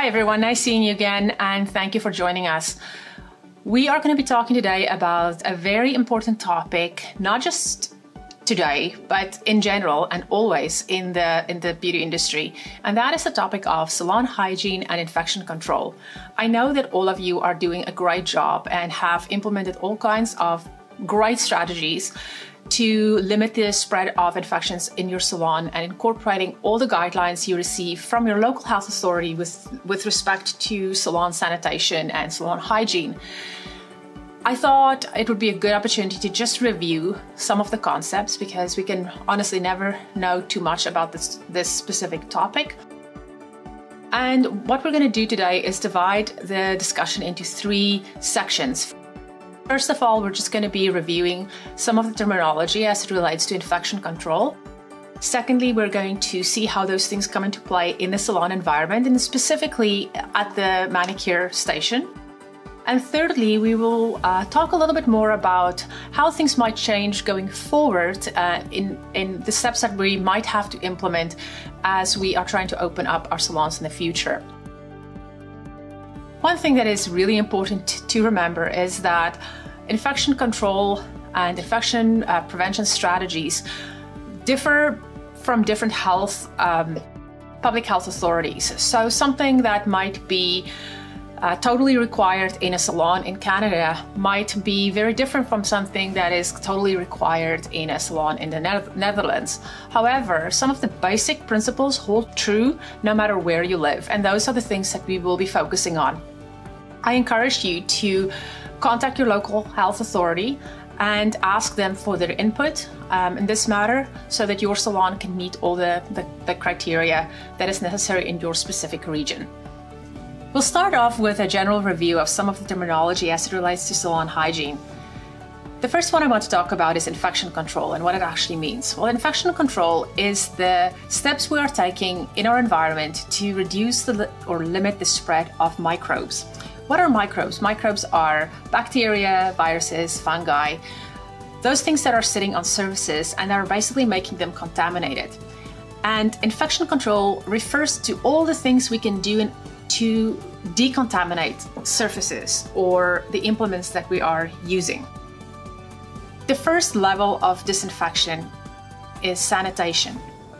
Hi everyone, nice seeing you again, and thank you for joining us. We are going to be talking today about a very important topic, not just today, but in general and always in the beauty industry. And that is the topic of salon hygiene and infection control. I know that all of you are doing a great job and have implemented all kinds of great strategies to limit the spread of infections in your salon and incorporating all the guidelines you receive from your local health authority with respect to salon sanitation and salon hygiene. I thought it would be a good opportunity to just review some of the concepts because we can honestly never know too much about this specific topic. And what we're going to do today is divide the discussion into three sections. First of all, we're just going to be reviewing some of the terminology as it relates to infection control. Secondly, we're going to see how those things come into play in the salon environment and specifically at the manicure station. And thirdly, we will talk a little bit more about how things might change going forward in the steps that we might have to implement as we are trying to open up our salons in the future. One thing that is really important to remember is that infection control and infection prevention strategies differ from different public health authorities. So something that might be totally required in a salon in Canada might be very different from something that is totally required in a salon in the Netherlands. However, some of the basic principles hold true no matter where you live, and those are the things that we will be focusing on. I encourage you to contact your local health authority and ask them for their input in this matter so that your salon can meet all the criteria that is necessary in your specific region. We'll start off with a general review of some of the terminology as it relates to salon hygiene. The first one I want to talk about is infection control and what it actually means. Well, infection control is the steps we are taking in our environment to reduce or limit the spread of microbes. What are microbes? Microbes are bacteria, viruses, fungi, those things that are sitting on surfaces and are basically making them contaminated. And infection control refers to all the things we can do to decontaminate surfaces or the implements that we are using. The first level of disinfection is sanitation,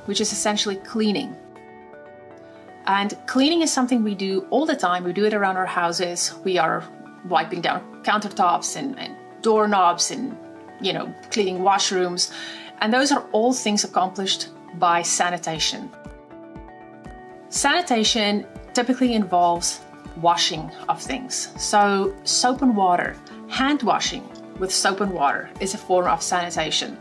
which is essentially cleaning. And cleaning is something we do all the time. We do it around our houses. We are wiping down countertops and doorknobs and, cleaning washrooms. And those are all things accomplished by sanitation. Sanitation typically involves washing of things. So soap and water, hand washing with soap and water is a form of sanitation.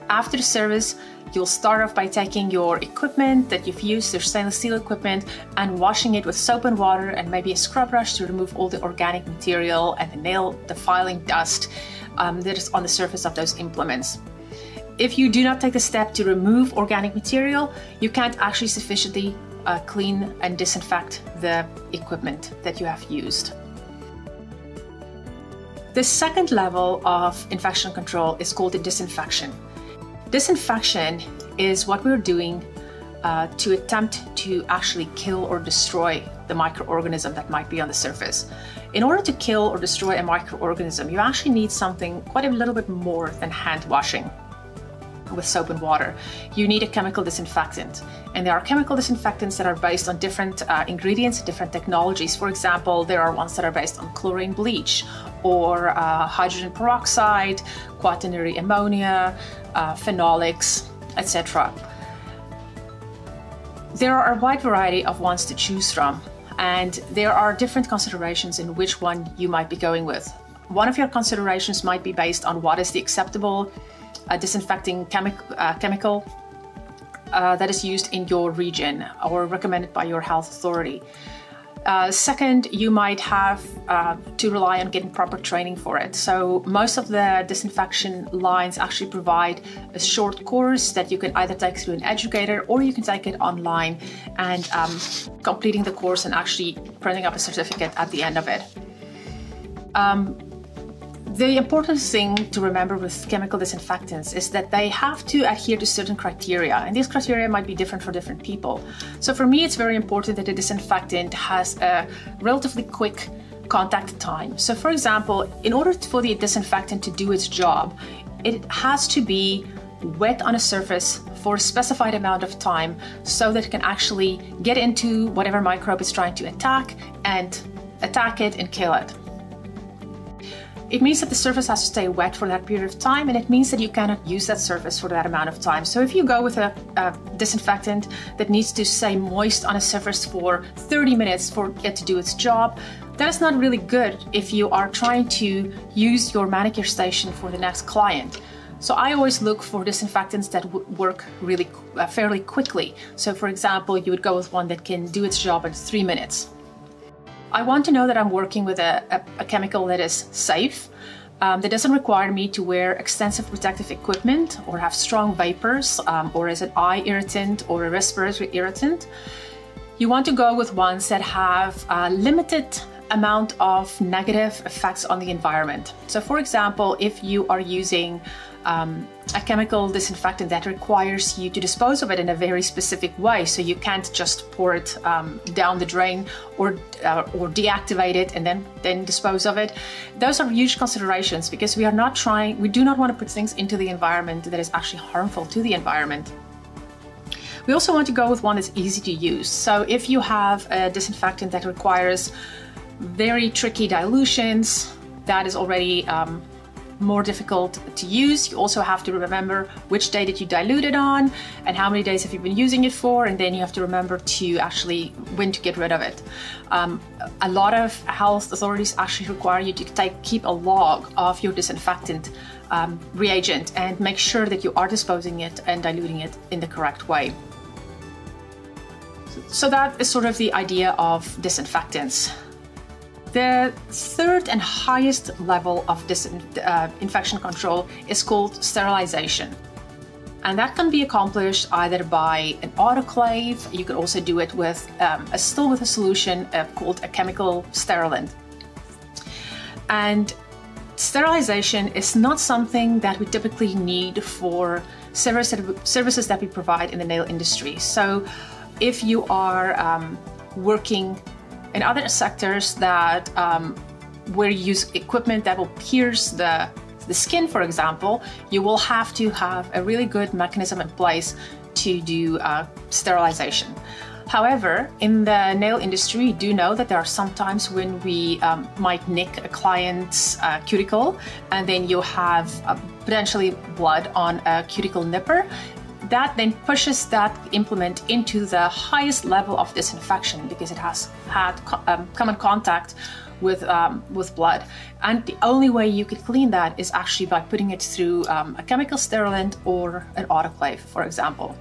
After the service, you'll start off by taking your equipment that you've used, your stainless steel equipment, and washing it with soap and water and maybe a scrub brush to remove all the organic material and the filing dust that is on the surface of those implements. If you do not take the step to remove organic material, you can't actually sufficiently clean and disinfect the equipment that you have used. The second level of infection control is called the disinfection. Disinfection is what we're doing to attempt to actually kill or destroy the microorganism that might be on the surface. In order to kill or destroy a microorganism, you actually need something quite a little bit more than hand washing with soap and water. You need a chemical disinfectant. And there are chemical disinfectants that are based on different ingredients, different technologies. For example, there are ones that are based on chlorine bleach or hydrogen peroxide, quaternary ammonia, phenolics, etc. There are a wide variety of ones to choose from, and there are different considerations in which one you might be going with. One of your considerations might be based on what is the acceptable disinfecting chemical that is used in your region or recommended by your health authority. Second, you might have to rely on getting proper training for it. So most of the disinfection lines actually provide a short course that you can either take through an educator or you can take it online and completing the course and actually printing up a certificate at the end of it. The important thing to remember with chemical disinfectants is that they have to adhere to certain criteria, and these criteria might be different for different people. So for me, it's very important that a disinfectant has a relatively quick contact time. So for example, in order for the disinfectant to do its job, it has to be wet on a surface for a specified amount of time so that it can actually get into whatever microbe it's trying to attack it and kill it. It means that the surface has to stay wet for that period of time, and it means that you cannot use that surface for that amount of time. So if you go with a disinfectant that needs to stay moist on a surface for 30 minutes for it to do its job, that is not really good if you are trying to use your manicure station for the next client. So I always look for disinfectants that work really fairly quickly. So for example, you would go with one that can do its job in 3 minutes. I want to know that I'm working with a chemical that is safe, that doesn't require me to wear extensive protective equipment or have strong vapors, or as an eye irritant or a respiratory irritant. You want to go with ones that have a limited amount of negative effects on the environment. So for example, if you are using a chemical disinfectant that requires you to dispose of it in a very specific way, so you can't just pour it down the drain or deactivate it and then dispose of it, those are huge considerations, because we do not want to put things into the environment that is actually harmful to the environment. We also want to go with one that's easy to use. So if you have a disinfectant that requires very tricky dilutions, that is already more difficult to use. You also have to remember which day did you dilute it on and how many days have you been using it for, and then you have to remember to actually when to get rid of it. A lot of health authorities actually require you to keep a log of your disinfectant reagent and make sure that you are disposing it and diluting it in the correct way. So that is sort of the idea of disinfectants. The third and highest level of infection control is called sterilization. And that can be accomplished either by an autoclave. You can also do it with still with a solution called a chemical sterilant. And sterilization is not something that we typically need for services that we provide in the nail industry. So if you are working in other sectors that where you use equipment that will pierce the skin, for example, you will have to have a really good mechanism in place to do sterilization. However, in the nail industry, we do know that there are some times when we might nick a client's cuticle, and then you have potentially blood on a cuticle nipper. That then pushes that implement into the highest level of disinfection, because it has had come in contact with blood. And the only way you could clean that is actually by putting it through a chemical sterilant or an autoclave, for example.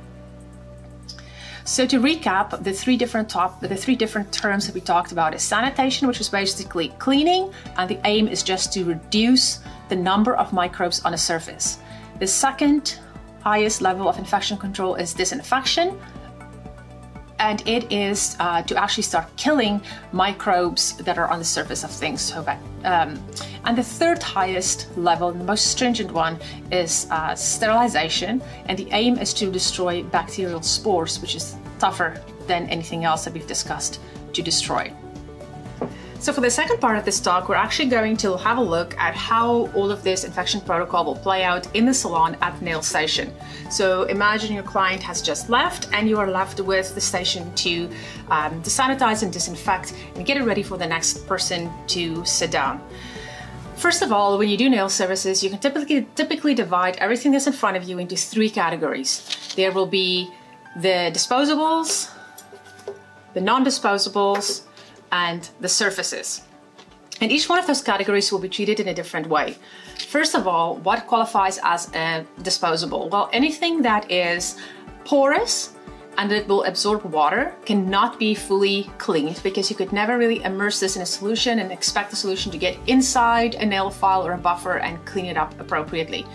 So to recap, the three different terms that we talked about is sanitation, which is basically cleaning, and the aim is just to reduce the number of microbes on a surface. The second highest level of infection control is disinfection, and it is to actually start killing microbes that are on the surface of things. And the third highest level, and the most stringent one, is sterilization, and the aim is to destroy bacterial spores, which is tougher than anything else that we've discussed to destroy. So for the second part of this talk, we're actually going to have a look at how all of this infection protocol will play out in the salon at the nail station. So imagine your client has just left and you are left with the station to sanitize and disinfect and get it ready for the next person to sit down. First of all, when you do nail services, you can typically divide everything that's in front of you into three categories. There will be the disposables, the non-disposables, and the surfaces. And each one of those categories will be treated in a different way. First of all, what qualifies as a disposable? Well, anything that is porous and it will absorb water cannot be fully cleaned, because you could never really immerse this in a solution and expect the solution to get inside a nail file or a buffer and clean it up appropriately.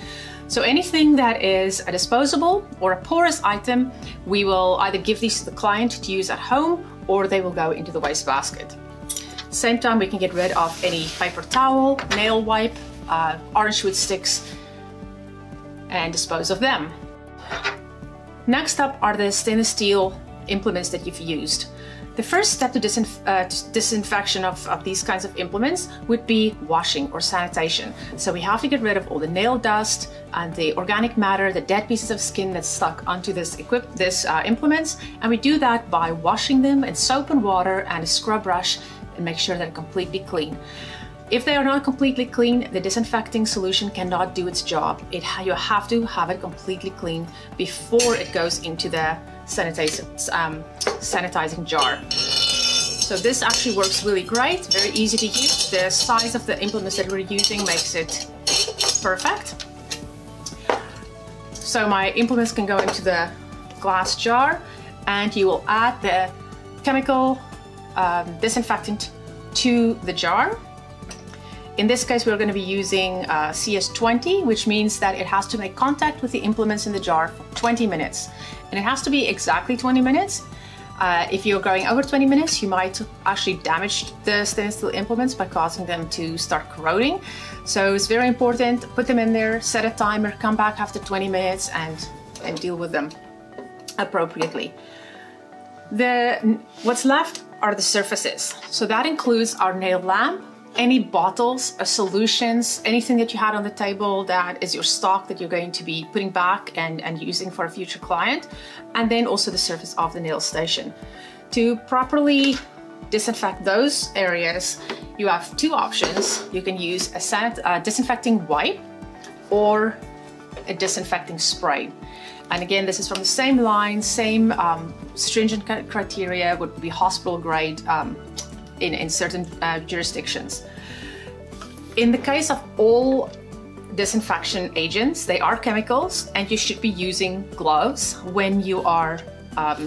So anything that is a disposable or a porous item, we will either give these to the client to use at home, or they will go into the wastebasket. Same time, we can get rid of any paper towel, nail wipe, orange wood sticks and dispose of them. Next up are the stainless steel implements that you've used. The first step to disinfection of these kinds of implements would be washing or sanitation. So we have to get rid of all the nail dust and the organic matter, the dead pieces of skin that's stuck onto this implements, and we do that by washing them in soap and water and a scrub brush and make sure they're completely clean. If they are not completely clean, the disinfecting solution cannot do its job. You have to have it completely clean before it goes into the sanitizing jar. So this actually works really great, very easy to use. The size of the implements that we're using makes it perfect. So my implements can go into the glass jar, and you will add the chemical disinfectant to the jar. In this case, we're going to be using CS20, which means that it has to make contact with the implements in the jar for 20 minutes. And it has to be exactly 20 minutes. If you're going over 20 minutes, you might actually damage the stainless steel implements by causing them to start corroding. So it's very important, put them in there, set a timer, come back after 20 minutes and deal with them appropriately. What's left are the surfaces. So that includes our nail lamp, any bottles or solutions, anything that you had on the table that is your stock that you're going to be putting back and using for a future client, and then also the surface of the nail station. To properly disinfect those areas, you have two options. You can use a disinfecting wipe or a disinfecting spray. And again, this is from the same line, same stringent criteria, would be hospital grade in certain jurisdictions. In the case of all disinfection agents, they are chemicals, and you should be using gloves when you are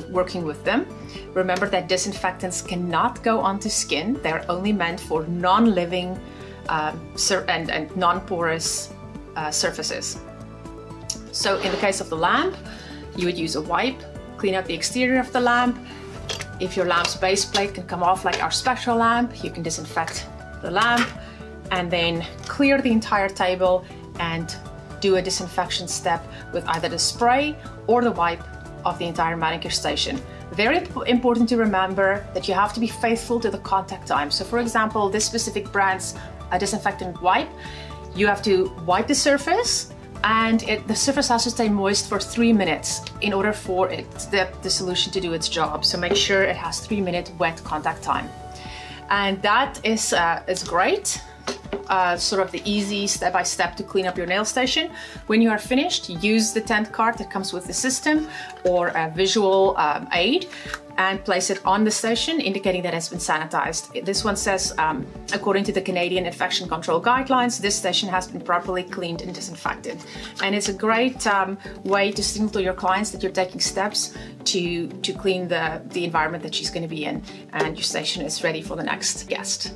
working with them. Remember that disinfectants cannot go onto skin. They're only meant for non-living and non-porous surfaces. So in the case of the lamp, you would use a wipe, clean up the exterior of the lamp. If your lamp's base plate can come off like our spectral lamp, you can disinfect the lamp and then clear the entire table and do a disinfection step with either the spray or the wipe of the entire manicure station. Very important to remember that you have to be faithful to the contact time. So for example, this specific brand's disinfectant wipe, you have to wipe the surface, and the surface has to stay moist for 3 minutes in order for the solution to do its job. So make sure it has 3-minute wet contact time. And that is great. Sort of the easy step-by-step to clean up your nail station. When you are finished, use the tent card that comes with the system or a visual aid and place it on the station, indicating that it's been sanitized. This one says, according to the Canadian Infection Control Guidelines, this station has been properly cleaned and disinfected. And it's a great way to signal to your clients that you're taking steps to clean the environment that she's going to be in, and your station is ready for the next guest.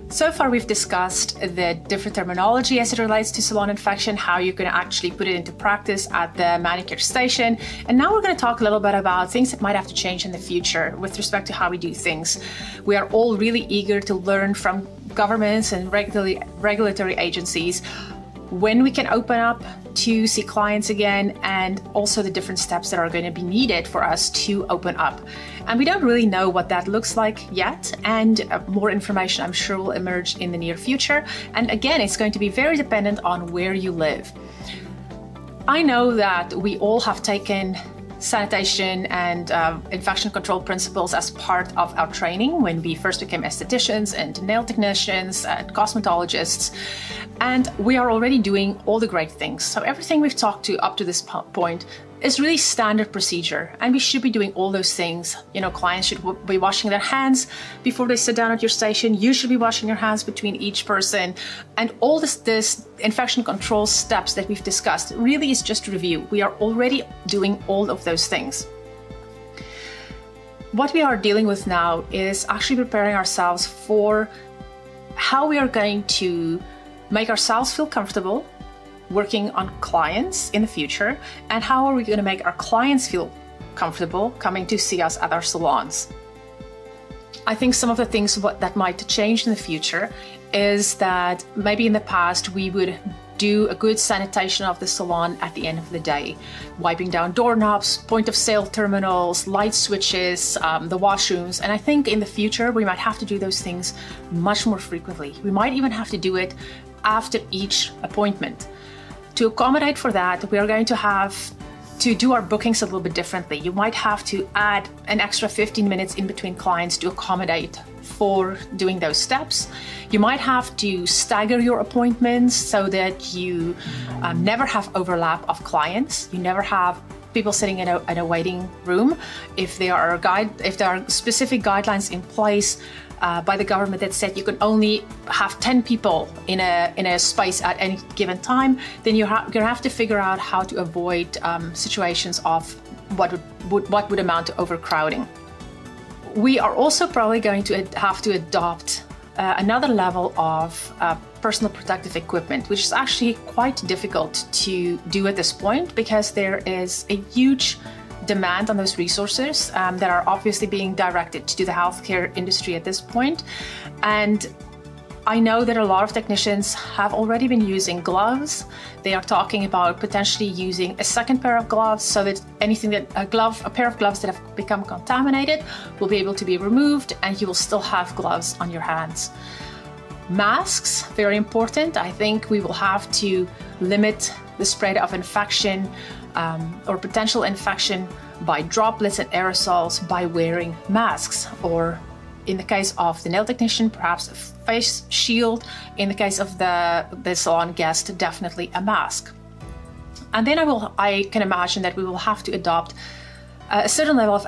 So far we've discussed the different terminology as it relates to salon infection, how you can actually put it into practice at the manicure station. And now we're going to talk a little bit about things that might have to change in the future with respect to how we do things. We are all really eager to learn from governments and regulatory agencies when we can open up to see clients again, and also the different steps that are going to be needed for us to open up. And we don't really know what that looks like yet, and more information I'm sure will emerge in the near future. And again, it's going to be very dependent on where you live. I know that we all have taken sanitation and infection control principles as part of our training when we first became estheticians and nail technicians and cosmetologists, and we are already doing all the great things. So everything we've talked to up to this point is really standard procedure, and we should be doing all those things. You know, clients should be washing their hands before they sit down at your station. You should be washing your hands between each person, and all this infection control steps that we've discussed really is just review. We are already doing all of those things. What we are dealing with now is actually preparing ourselves for how we are going to make ourselves feel comfortable working on clients in the future, and how are we going to make our clients feel comfortable coming to see us at our salons. I think some of the things that might change in the future is that maybe in the past we would do a good sanitation of the salon at the end of the day, wiping down doorknobs, point of sale terminals, light switches, the washrooms. And I think in the future we might have to do those things much more frequently. We might even have to do it after each appointment. To accommodate for that, we are going to have to do our bookings a little bit differently. You might have to add an extra 15 minutes in between clients to accommodate for doing those steps. You might have to stagger your appointments so that you never have overlap of clients. You never have people sitting in a waiting room. If there are specific guidelines in place by the government that said you can only have 10 people in a space at any given time, then you're gonna have to figure out how to avoid situations of what would amount to overcrowding. We are also probably going to have to adopt another level of personal protective equipment, which is actually quite difficult to do at this point because there is a huge demand on those resources that are obviously being directed to the healthcare industry at this point. And I know that a lot of technicians have already been using gloves. They are talking about potentially using a second pair of gloves so that a pair of gloves that have become contaminated will be able to be removed and you will still have gloves on your hands. Masks, very important. I think we will have to limit the spread of infection or potential infection by droplets and aerosols by wearing masks, or in the case of the nail technician, perhaps a face shield. In the case of the salon guest, definitely a mask. And then I can imagine that we will have to adopt a certain level of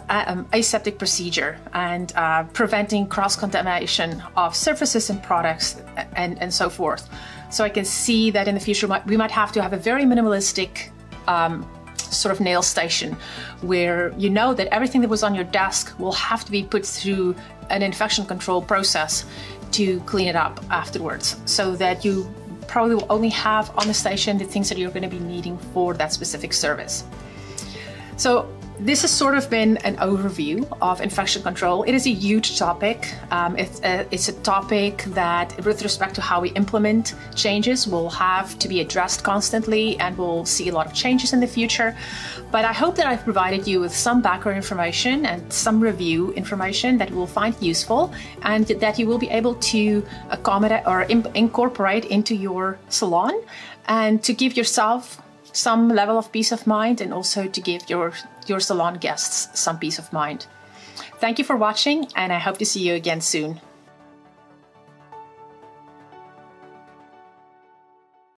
aseptic procedure and preventing cross-contamination of surfaces and products and so forth. So I can see that in the future we might have to have a very minimalistic sort of nail station where you know that everything that was on your desk will have to be put through an infection control process to clean it up afterwards, so that you probably will only have on the station the things that you're going to be needing for that specific service. So this has sort of been an overview of infection control. It is a huge topic. It's a topic that, with respect to how we implement changes, will have to be addressed constantly, and we'll see a lot of changes in the future. But I hope that I've provided you with some background information and some review information that you will find useful, and that you will be able to accommodate or incorporate into your salon, and to give yourself some level of peace of mind, and also to give your salon guests some peace of mind. Thank you for watching, and I hope to see you again soon.